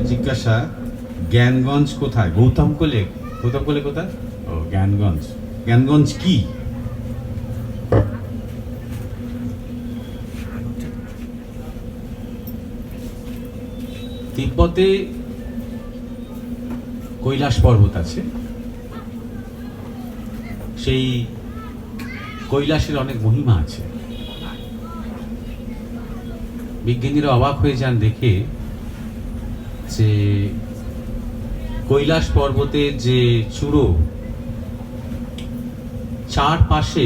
জিজ্ঞাসা, জ্ঞানগঞ্জ কোথায়? গৌতম কোলে কোথায়? ও, জ্ঞানগঞ্জ। জ্ঞানগঞ্জ কি? তিব্বতে কৈলাস পর্বত আছে। সেই কৈলাসের অনেক মহিমা আছে। বিজ্ঞানীরা অবাক হয়ে যান দেখে যে কৈলাস পর্বতের যে চূড়ো, চারপাশে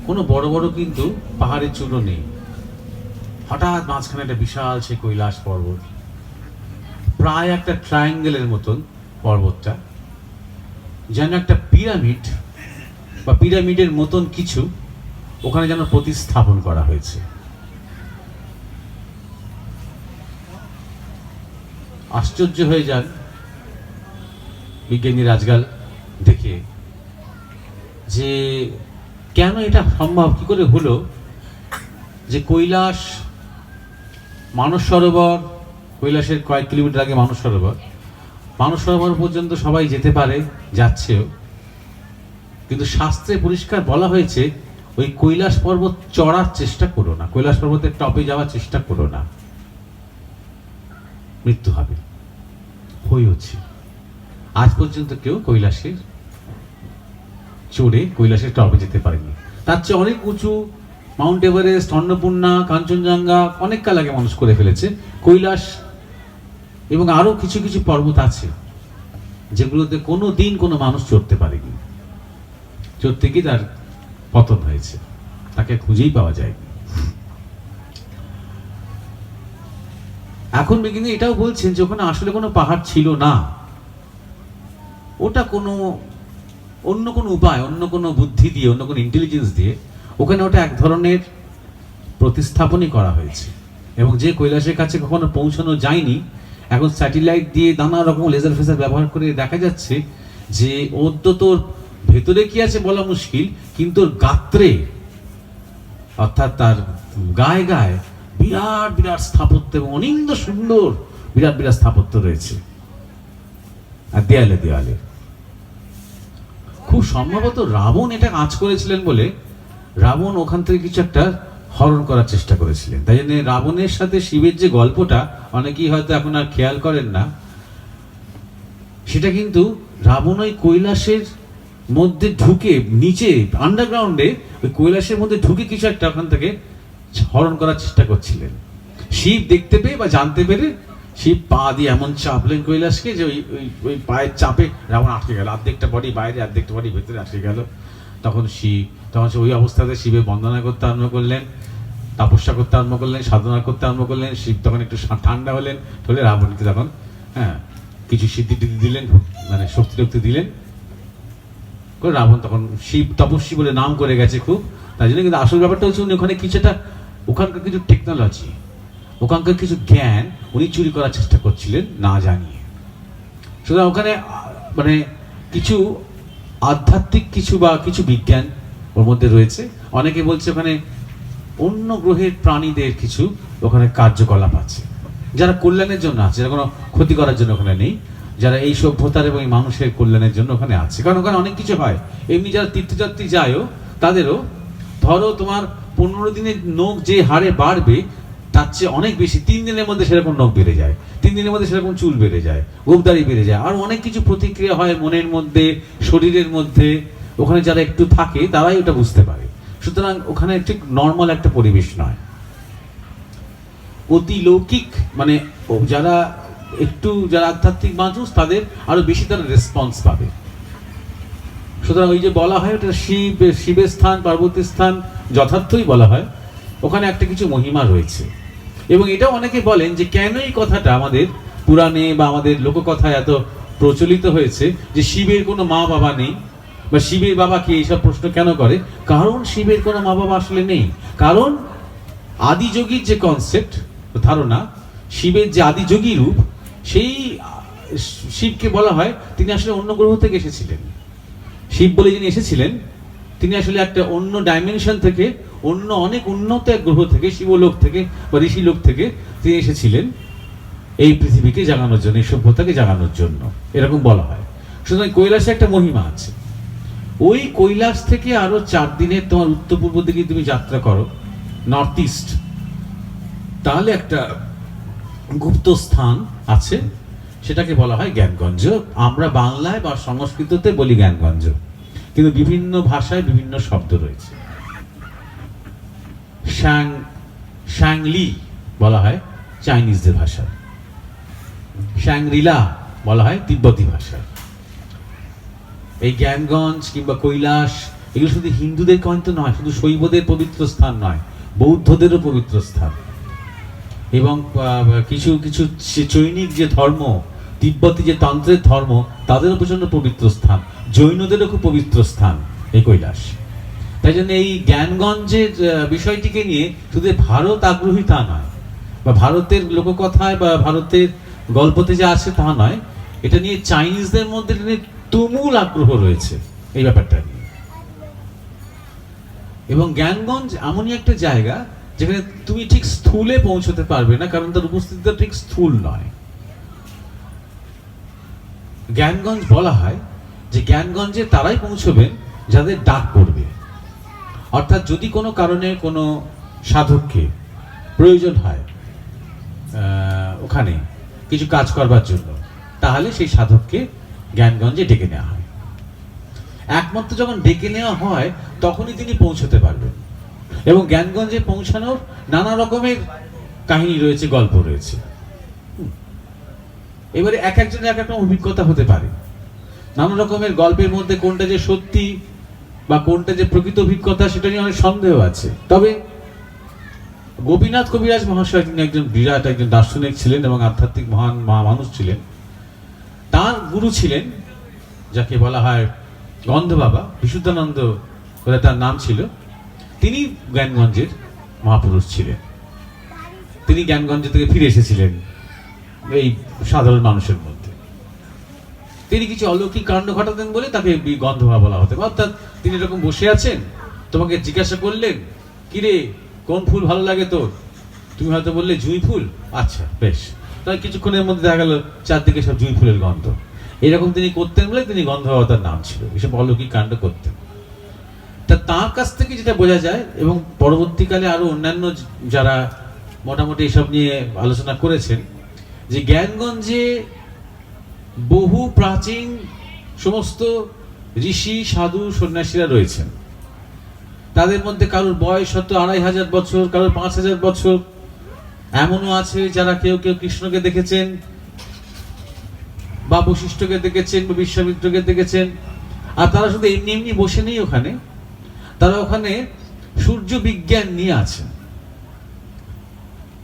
কোনো বড় বড় কিন্তু পাহাড়ের চূড়ো নেই। হঠাৎ মাঝখানে একটা বিশাল সে কৈলাস পর্বত, প্রায় একটা ট্রায়াঙ্গেলের মতন পর্বতটা, যেন একটা পিরামিড বা পিরামিডের মতন কিছু ওখানে যেন প্রতিস্থাপন করা হয়েছে। আশ্চর্য হয়ে যান বিজ্ঞানীর আজকাল দেখে যে কেন এটা সম্ভব, কি করে হলো যে কৈলাস, মানস সরোবর, কৈলাসের কয়েক কিলোমিটার আগে মানস সরোবর পর্যন্ত সবাই যেতে পারে, যাচ্ছেও, কিন্তু শাস্ত্রে পরিষ্কার বলা হয়েছে ওই কৈলাস পর্বত চড়ার চেষ্টা করো না, কৈলাস পর্বতের টপে যাওয়ার চেষ্টা করো না, মৃত্যু হবে। হয়েছে, আজ পর্যন্ত কেউ কৈলাসের চড়ে কৈলাসের টপে যেতে পারেনি। তার চেয়ে অনেক উঁচু মাউন্ট এভারেস্ট, অন্নপূর্ণা, কাঞ্চনজঙ্ঘা অনেক কাল আগে মানুষ করে ফেলেছে। কৈলাস এবং আরো কিছু কিছু পর্বত আছে যেগুলোতে কোনো দিন কোনো মানুষ চড়তে পারেনি, চড়তে গিয়ে তার পতন হয়েছে, তাকে খুঁজেই পাওয়া যায়। এখন বিজ্ঞানী এটাও বলছেন যে ওখানে আসলে কোনো পাহাড় ছিল না, ওটা কোনো অন্য কোনো উপায়, অন্য কোনো বুদ্ধি দিয়ে, অন্য কোনো ইন্টেলিজেন্স দিয়ে ওখানে ওটা এক ধরনের প্রতিস্থাপনই করা হয়েছে। এবং যে কৈলাসের কাছে কখনো পৌঁছানো যায়নি, এখন স্যাটেলাইট দিয়ে নানা রকম লেজার ফেজার ব্যবহার করে দেখা যাচ্ছে যে তোর ভেতরে কি আছে বলা মুশকিল, কিন্তু ওর গাত্রে অর্থাৎ তার গায়ে গায়ে বিরাট বিরাট স্থাপত্য এবং অনিন্দ সুন্দর বিরাট বিরাট স্থাপত্য রয়েছে। আর দেয়ালে দেয়ালে খুব সম্ভবত রাবণ এটা কাজ করেছিলেন বলে রাবণ ওখান থেকে কিছু একটা হরণ করার চেষ্টা করেছিলেন। তাই জন্য রাবণের সাথে শিবের যে গল্পটা অনেকেই হয়তো এখন আর খেয়াল করেন না, সেটা কিন্তু রাবণ ওই কৈলাসের মধ্যে ঢুকে, নিচে আন্ডারগ্রাউন্ডে ওই কৈলাসের মধ্যে ঢুকে কিছু একটা ওখান থেকে হরণ করার চেষ্টা করছিলেন। শিব দেখতে পেয়ে বা জানতে পেরে শিব পা দিয়ে এমন চাপলেন কৈলাসকে যে ওই পায়ের চাপে রাবণ আটকে গেল, অর্ধেকটা বডি বাইরে, অর্ধেকটা বডি ভেতরে আটকে গেল। তখন সে ওই অবস্থাতে শিবের বন্দনা করতে আরম্ভ করলেন, তপস্যা করতে আরম্ভ করলেন, সাধনা করতে আরম্ভ করলেন। শিব তখন একটু ঠান্ডা হলেন, হলে রাবণকে তখন কিছু সিদ্ধি টিদ্ধি দিলেন, মানে শক্তি টক্তি দিলেন। রাবণ তখন শিব তপস্বী বলে নাম করে গেছে খুব, তাই জন্য। কিন্তু আসল ব্যাপারটা হচ্ছে উনি ওখানে কিছুটা, ওখানকার কিছু টেকনোলজি, ওখানকার কিছু জ্ঞান উনি চুরি করার চেষ্টা করছিলেন না জানিয়ে। সুতরাং ওখানে মানে কিছু আধ্যাত্মিক কিছু বা কিছু বিজ্ঞান ওর মধ্যে রয়েছে। অনেকে বলছে ওখানে অন্য গ্রহের প্রাণীদের কিছু ওখানে কার্যকলাপ আছে, যারা কল্যাণের জন্য আছে, যারা কোনো ক্ষতি করার জন্য ওখানে নেই, যারা এই সভ্যতার এবং এই মানুষের কল্যাণের জন্য ওখানে আছে। কারণ ওখানে অনেক কিছু হয়। এমনি যারা তীর্থযাত্রী যায়ও তাদেরও, ধরো তোমার 15 দিনের নখ যে হারে বাড়বে তার চেয়ে অনেক বেশি 3 দিনের মধ্যে সেরকম নখ বেড়ে যায়, 3 দিনের মধ্যে সেরকম চুল বেড়ে যায়, গোপদারি বেড়ে যায়, আর অনেক কিছু প্রতিক্রিয়া হয় মনের মধ্যে, শরীরের মধ্যে। ওখানে যারা একটু থাকে তারাই ওটা বুঝতে পারে। সুতরাং ওখানে ঠিক নর্মাল একটা পরিবেশ নয়, অতি লৌকিক, মানে যারা আধ্যাত্মিক মানুষ তাদের আরো বেশি তারা রেসপন্স পাবে। সুতরাং ওই যে বলা হয় ওটা শিবের স্থান, পার্বতীর স্থান, যথার্থই বলা হয়। ওখানে একটা কিছু মহিমা রয়েছে। এবং এটাও অনেকে বলেন যে কেন এই কথাটা আমাদের পুরাণে বা আমাদের লোককথায় এত প্রচলিত হয়েছে যে শিবের কোনো মা বাবা নেই, বা শিবের বাবা কি, এইসব প্রশ্ন কেন করে। কারণ শিবের কোনো মা বাবা আসলে নেই। কারণ আদিযোগীর যে কনসেপ্ট, ধারণা, শিবের যে আদিযোগী রূপ, সেই শিবকে বলা হয় তিনি আসলে অন্য গ্রহ থেকে এসেছিলেন। শিব বলে যিনি এসেছিলেন তিনি আসলে একটা অন্য ডাইমেনশন থেকে, অন্য অনেক উন্নত এক গ্রহ থেকে, শিবলোক থেকে বা ঋষিলোক থেকে তিনি এসেছিলেন। এই পৃথিবীকে জাগানোর জন্য, এই সভ্যতাকে জাগানোর জন্য, এরকম বলা হয়। সুতরাং কৈলাসে একটা মহিমা আছে। ওই কৈলাস থেকে আরো 4 দিনের তোমার উত্তর পূর্ব দিকে তুমি যাত্রা করো, নর্থ ইস্ট, তাহলে একটা গুপ্ত স্থান আছে, সেটাকে বলা হয় জ্ঞানগঞ্জ। আমরা বাংলায় বা সংস্কৃততে বলি জ্ঞানগঞ্জ, কিন্তু বিভিন্ন ভাষায় বিভিন্ন শব্দ রয়েছে। শ্যাংলি বলা হয় চাইনিজদের ভাষায়, শ্যাংরিলা বলা হয় তিব্বতী ভাষায়। এই জ্ঞানগঞ্জ কিংবা কৈলাস এগুলো শুধু হিন্দুদের কিন্তু নয়, শুধু শৈবদের পবিত্র স্থান নয়, বৌদ্ধদেরও পবিত্র স্থান। এবং কিছু কিছু চৈনিক যে ধর্ম, তিব্বতী যে তন্ত্রের ধর্ম, তাদেরও প্রচন্ড পবিত্র স্থান, জৈনদেরও খুব পবিত্র স্থান এই কৈলাস। তাই জন্য এই জ্ঞানগঞ্জের বিষয়টিকে নিয়ে শুধু ভারত আগ্রহী তা নয়, বা ভারতের লোককথায় বা ভারতের গল্পতে যা আছে তা নয়, এটা নিয়ে চাইনিজদের মধ্যে তুমুল আগ্রহ রয়েছে এই ব্যাপারটা নিয়ে। এবং জ্ঞানগঞ্জ এমনই একটা জায়গা যেখানে তুমি ঠিক স্থূলে পৌঁছতে পারবে না, কারণ তার উপস্থিতিটা ঠিক স্থূল নয়। জ্ঞানগঞ্জ বলা হয় যে জ্ঞানগঞ্জে তারাই পৌঁছবেন যাদের ডাক পড়বে। অর্থাৎ যদি কোনো কারণে কোনো সাধককে প্রয়োজন হয় ওখানে কিছু কাজ করবার জন্য, তাহলে সেই সাধককে জ্ঞানগঞ্জে ডেকে নেওয়া হয়। একমাত্র যখন ডেকে নেওয়া হয় তখনই তিনি পৌঁছতে পারবেন। এবং জ্ঞানগঞ্জে পৌঁছানোর নানা রকমের কাহিনী রয়েছে, গল্প রয়েছে। এবারে এক একজনের এক একটা অভিজ্ঞতা হতে পারে। নানা রকমের গল্পের মধ্যে কোনটা যে সত্যি বা কোনটা যে প্রকৃত অভিজ্ঞতা সেটা নিয়ে অনেক সন্দেহ আছে। তবে গোপীনাথ কবিরাজ মহাশয়, তিনি একজন বিরাট একজন দার্শনিক ছিলেন এবং আধ্যাত্মিক মহান মানুষ ছিলেন। তার গুরু ছিলেন যাকে বলা হয় গন্ধ বাবা, বিশুদ্ধানন্দ বলে তার নাম ছিল। তিনি জ্ঞানগঞ্জের মহাপুরুষ ছিলেন। তিনি জ্ঞানগঞ্জ থেকে ফিরে এসেছিলেন এই সাধারণ মানুষের মধ্যে। তিনি কিছু অলৌকিক কাণ্ড ঘটাতেন বলে তাকে গন্ধ বাবা বলা হতো। অর্থাৎ তিনি এরকম বসে আছেন, তোমাকে জিজ্ঞাসা করলেন, কিরে কোন ফুল ভালো লাগে তোর? তুমি হয়তো বললে জুঁই ফুল। আচ্ছা বেশ, তাই কিছুক্ষণের মধ্যে দেখা গেল চারদিকে সব জুঁই ফুলের গন্ধ। এরকম তিনি করতেন বলে তিনি গন্ধ বাবা তার নাম ছিল। এসব অলৌকিক কাণ্ড করতেন। তা তার কাছ থেকে যেটা বোঝা যায়, এবং পরবর্তীকালে আরো অন্যান্য যারা মোটামুটি এসব নিয়ে আলোচনা করেছেন, যে জ্ঞানগঞ্জে বহু প্রাচীন সমস্ত ঋষি সাধু সন্ন্যাসীরা রয়েছেন। তাদের মধ্যে কারোর বয়স হয়তো 2500 বছর, কারোর 5000 বছর। এমনও আছে যারা কেউ কেউ কৃষ্ণকে দেখেছেন, বা বশিষ্ঠকে দেখেছেন, বা বিশ্বামিত্রকে দেখেছেন। আর তারা শুধু এমনি এমনি বসে নেই ওখানে, তারা ওখানে সূর্য বিজ্ঞান নিয়ে আছেন।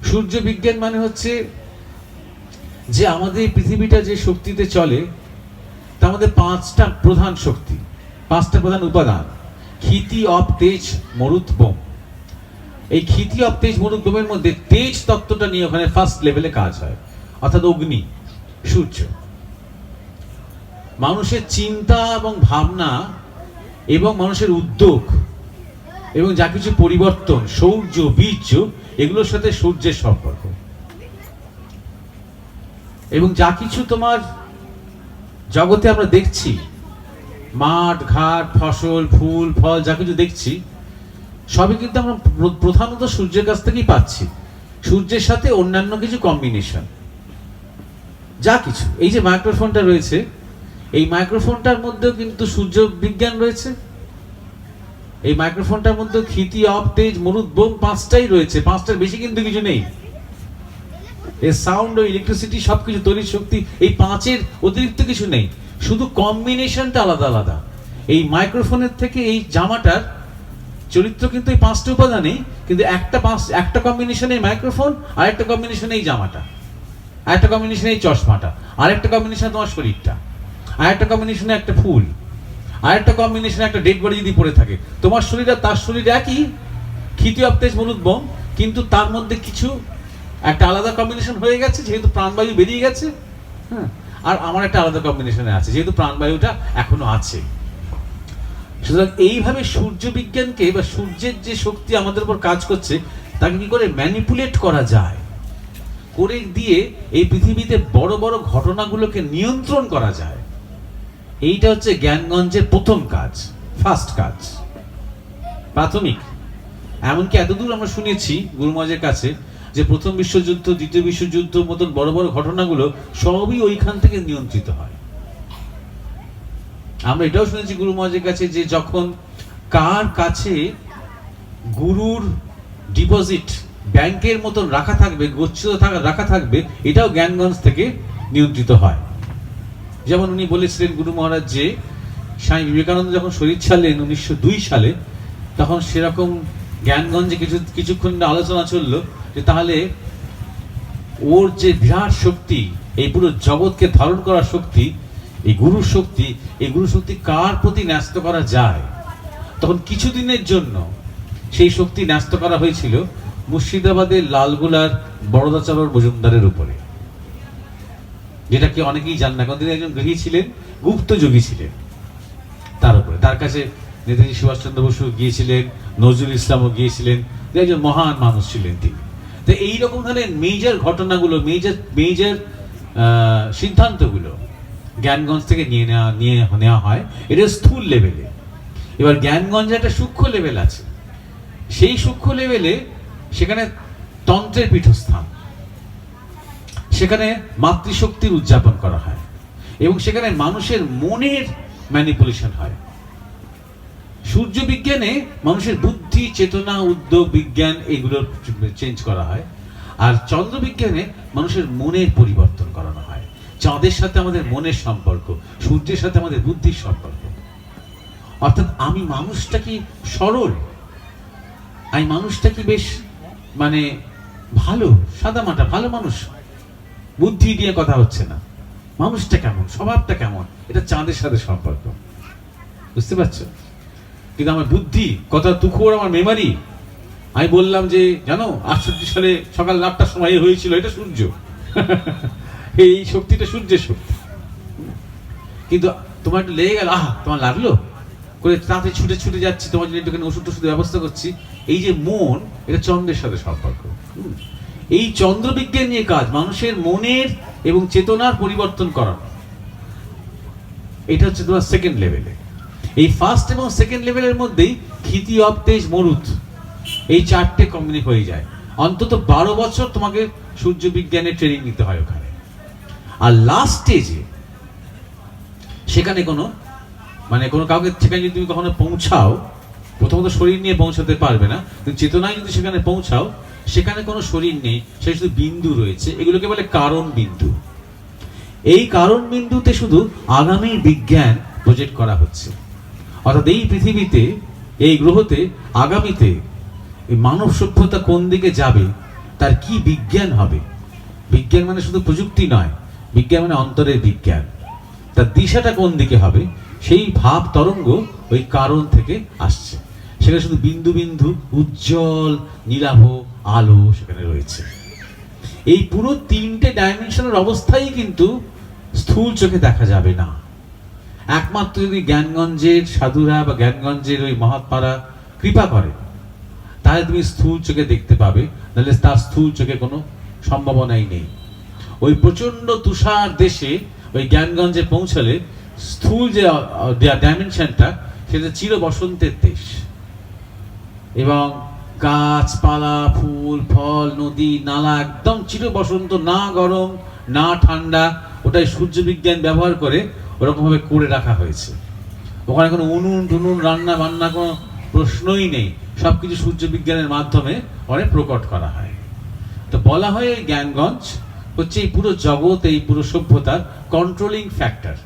সূর্য বিজ্ঞান মানে হচ্ছে যে আমাদের পৃথিবীটা যে শক্তিতে চলে, তার মধ্যে 5টা প্রধান শক্তি, 5টা প্রধান উপাদান। ক্ষিতি, অপ, তেজ, মরুত, বোম। এই ক্ষিতি, অপ, তেজ, মরুত, বোমের মধ্যে তেজ তত্ত্বটা নিয়ে ওখানে ফার্স্ট লেভেলে কাজ হয়, অর্থাৎ অগ্নি, সূর্য। মানুষের চিন্তা এবং ভাবনা এবং মানুষের উদ্যোগ এবং যা কিছু পরিবর্তন, সৌর্য, বীর্য, এগুলোর সাথে সূর্যের সম্পর্ক। এবং যা কিছু তোমার জগতে আমরা দেখছি, মাঠ ঘাট, ফসল, ফুল, ফল, যা কিছু দেখছি, সবই কিন্তু আমরা প্রধানত সূর্যের কাছ থেকেই পাচ্ছি। সূর্যের সাথে অন্যান্য কিছু কম্বিনেশন, যা কিছু। এই যে মাইক্রোফোনটা রয়েছে, এই মাইক্রোফোনটার মধ্যেও কিন্তু সূর্য বিজ্ঞান রয়েছে। এই মাইক্রোফোনটার মধ্যে ক্ষিতি, অপ, তেজ, মরুত, বোম 5টাই রয়েছে। 5টার বেশি কিন্তু কিছু নেই। এই সাউন্ড ও ইলেকট্রিসিটি সবকিছু, তড়িৎ শক্তি, এই 5এর অতিরিক্ত কিছু নেই, শুধু কম্বিনেশনটা আলাদা আলাদা। এই মাইক্রোফোনের থেকে এই জামাটার চরিত্র কিন্তু এই 5টা উপাদানেই, কিন্তু একটা কম্বিনেশনে মাইক্রোফোন, আর একটা কম্বিনেশনে এই জামাটা, আর একটা কম্বিনেশনে এই চশমাটা, আর একটা কম্বিনেশনে তোমার শরীরটা, আর একটা কম্বিনেশনে একটা ফুল, আর একটা কম্বিনেশনে একটা ডেড বডি যদি পড়ে থাকে। তোমার শরীর আর তার শরীর একই, ক্ষিতি, অপ, তেজ, মরুত, বোম, কিন্তু তার মধ্যে কিছু একটা আলাদা কম্বিনেশন হয়ে গেছে যেহেতু প্রাণবায়ু বেরিয়ে গেছে। হ্যাঁ, আর আমার একটা আলাদা কম্বিনেশনে আছে যেহেতু প্রাণবায়ুটা এখনো আছে। সুতরাং এইভাবে সূর্য বিজ্ঞানকে বা সূর্যের যে শক্তি আমাদের উপর কাজ করছে, তাকে কি করে ম্যানিপুলেট করা যায়, করে দিয়ে এই পৃথিবীতে বড় বড় ঘটনাগুলোকে নিয়ন্ত্রণ করা যায়। এইটা হচ্ছে জ্ঞানগঞ্জের প্রথম কাজ, ফার্স্ট কাজ, প্রাথমিক। এমনকি এতদূর আমরা শুনেছি গুরু মহারাজের কাছে যে প্রথম বিশ্বযুদ্ধ, দ্বিতীয় বিশ্বযুদ্ধ মতন বড় বড় ঘটনাগুলো সবই ওইখান থেকে নিয়ন্ত্রিত হয়। আমরা এটাও শুনেছি গুরু মহারাজের কাছে যে যখন কার কাছে গুরুর ডিপোজিট ব্যাংকের মতন রাখা থাকবে, গচ্ছিত রাখা থাকবে, এটাও জ্ঞানগঞ্জ থেকে নিয়ন্ত্রিত হয়। যেমন উনি বলেছিলেন গুরু মহারাজ যে স্বামী বিবেকানন্দ যখন শরীর ছাড়লেন 1902 সালে, তখন সেরকম জ্ঞানগঞ্জে কিছুক্ষণ আলোচনা চললো যে তাহলে ওর যে বিরাট শক্তি, এই পুরো জগৎকে ধারণ করার শক্তি, এই গুরুর শক্তি, এই গুরু শক্তি কার প্রতি ন্যস্ত করা যায়। তখন কিছুদিনের জন্য সেই শক্তি ন্যস্ত করা হয়েছিল মুর্শিদাবাদের লালগোলার বরদাচরণ মজুমদারের উপরে, যেটা কি অনেকেই জান না, কারণ তিনি একজন গৃহী ছিলেন, গুপ্ত যোগী ছিলেন। তার উপরে তার কাছে নেতাজি সুভাষচন্দ্র বসু গিয়েছিলেন, নজরুল ইসলামও গিয়েছিলেন, একজন মহান মানুষ ছিলেন তিনি। তো এইরকম ধরনের মেজর ঘটনাগুলো, মেজর সিদ্ধান্তগুলো জ্ঞানগঞ্জ থেকে নেওয়া হয়। এটা স্থূল লেভেলে। এবার জ্ঞানগঞ্জে একটা সূক্ষ্ম লেভেল আছে। সেই সূক্ষ্ম লেভেলে সেখানে তন্ত্রের পীঠস্থান, সেখানে মাতৃশক্তির উদযাপন করা হয় এবং সেখানে মানুষের মনের ম্যানিপুলেশন হয়। সূর্য বিজ্ঞানে মানুষের বুদ্ধি, চেতনা, উদ্যোগ, বিজ্ঞান এগুলো চেঞ্জ করা হয়, আর চন্দ্র বিজ্ঞানে মানুষের মনের পরিবর্তন করানো হয়। চাঁদের সাথে আমাদের মনের সম্পর্ক, সূর্যের সাথে আমাদের বুদ্ধির সম্পর্ক। অর্থাৎ আমি মানুষটা কি সরল, আমি মানুষটা কি বেশ মানে ভালো, সাদামাটা ভালো মানুষ, বুদ্ধি দিয়ে কথা হচ্ছে না, মানুষটা কেমন, স্বভাবটা কেমন, এটা চাঁদের সাথে সম্পর্ক। বুঝতে পারছো? কিন্তু আমার বুদ্ধি, কথা তুখোর, আমার মেমারি, আমি বললাম যে জানো 68 সালে সকাল 8টার সময় হয়েছিল, এটা সূর্য। এই শক্তিটা সূর্যের শক্তি। কিন্তু তোমার একটু লেগে গেল, তোমার লাগলো করে তাড়াতাড়ি ছুটে ছুটে যাচ্ছি, তোমার জন্য একটুখানি ওষুধ টষুধের ব্যবস্থা করছি। এই যে মন, এটা চন্দ্রের সাথে সম্পর্ক। এই চন্দ্র বিজ্ঞান নিয়ে কাজ, মানুষের মনের এবং চেতনার পরিবর্তন করা। এটা হচ্ছে তোমার সেকেন্ড লেভেলে। এই ফার্স্ট এবং সেকেন্ড লেভেলের মধ্যেই ক্ষিতি, অবতেজ, মরুত, এই চারটে কমিউনিক হয়ে যায়। অন্তত 12 বছর তোমাকে সূর্য বিজ্ঞানের ট্রেনিং নিতে হয় ওখানে। আর লাস্ট স্টেজে সেখানে কোনো কাউকে, সেখানে যদি তুমি কখনো পৌঁছাও, প্রথমত শরীর নিয়ে পৌঁছাতে পারবে না, তুমি চেতনায় যদি সেখানে পৌঁছাও, সেখানে কোনো শরীর নেই, সেখানে শুধু বিন্দু রয়েছে। এগুলোকে বলে কারণ বিন্দু। এই কারণ বিন্দুতে শুধু আগামীর বিজ্ঞান প্রজেক্ট করা হচ্ছে। অর্থাৎ এই পৃথিবীতে, এই গ্রহতে আগামীতে এই মানব সভ্যতা কোন দিকে যাবে, তার কি বিজ্ঞান হবে। বিজ্ঞান মানে শুধু প্রযুক্তি নয়, বিজ্ঞান মানে অন্তরের বিজ্ঞান। তার দিশাটা কোন দিকে হবে, সেই ভাব তরঙ্গ ওই কারণ থেকে আসছে। সেখানে শুধু বিন্দু বিন্দু উজ্জ্বল নীলাভ আলো সেখানে রয়েছে। এই পুরো 3টে ডাইমেনশনের অবস্থাই কিন্তু স্থূল চোখে দেখা যাবে না। একমাত্র যদি জ্ঞানগঞ্জের সাধুরা বা জ্ঞানগঞ্জের ওই মহাত্মারা কৃপা করে, তাহলে তুমি স্থূল চোখে দেখতে পাবে, নাহলে তার স্থূল চোখে কোনো সম্ভাবনাই নেই। ওই প্রচন্ড তুষার দেশে ওই জ্ঞানগঞ্জে পৌঁছালে স্থূল যে ডাইমেনশনটা, সেটা চির বসন্তের দেশ, এবং গাছপালা, ফুল ফল, নদী নালা একদম চির বসন্ত, না গরম না ঠান্ডা। ওটাই সূর্য বিজ্ঞান ব্যবহার করে ওরকম ভাবে করে রাখা হয়েছে। ওখানে কোনো উনুন টুনুন, রান্না বান্না কোনো প্রশ্নই নেই, সবকিছু সূর্য বিজ্ঞানের মাধ্যমে অনেক প্রকট করা হয়। তো বলা হয় এই জ্ঞানগঞ্জ হচ্ছে এই পুরো জগৎ, এই পুরো সভ্যতার কন্ট্রোলিং ফ্যাক্টর।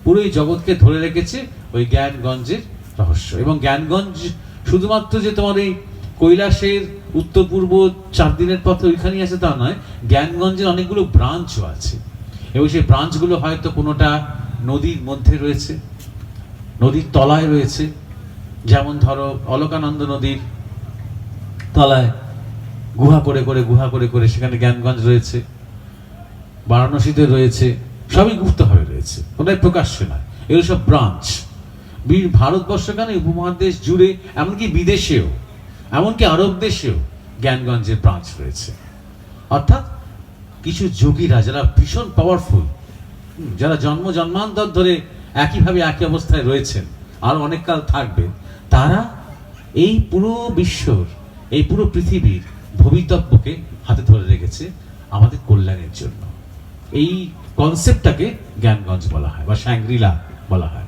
পুরো এই জগৎকে ধরে রেখেছে ওই জ্ঞানগঞ্জের রহস্য। এবং জ্ঞানগঞ্জ শুধুমাত্র যে তোমার এই কৈলাসের উত্তর পূর্ব 4 দিনের পথে ওইখানেই আছে তা নয়, জ্ঞানগঞ্জের অনেকগুলো ব্রাঞ্চও আছে। এবং সেই ব্রাঞ্চগুলো হয়তো কোনোটা নদীর মধ্যে রয়েছে, নদীর তলায় রয়েছে। যেমন ধরো অলকানন্দ নদীর তলায় গুহা করে করে সেখানে জ্ঞানগঞ্জ রয়েছে, বারাণসীতে রয়েছে, সবই গুপ্তভাবে রয়েছে, কোনটাই প্রকাশ্য নয়। এগুলো সব ব্রাঞ্চ। ভারতবর্ষ কেন, উপমহাদেশ জুড়ে, এমনকি বিদেশেও, এমনকি আরব দেশেও জ্ঞানগঞ্জের ব্রাঞ্চ রয়েছে। অর্থাৎ কিছু যোগীরা যারা ভীষণ পাওয়ারফুল, যারা জন্মান্তর ধরে একইভাবে একই অবস্থায় রয়েছেন আর অনেক কাল থাকবে, তারা এই পুরো বিশ্বর, এই পুরো পৃথিবীর ভবিতব্যকে হাতে ধরে রেখেছে আমাদের কল্যাণের জন্য। এই কনসেপ্টটাকে জ্ঞানগঞ্জ বলা হয় বা শ্যাংগ্রিলা বলা হয়।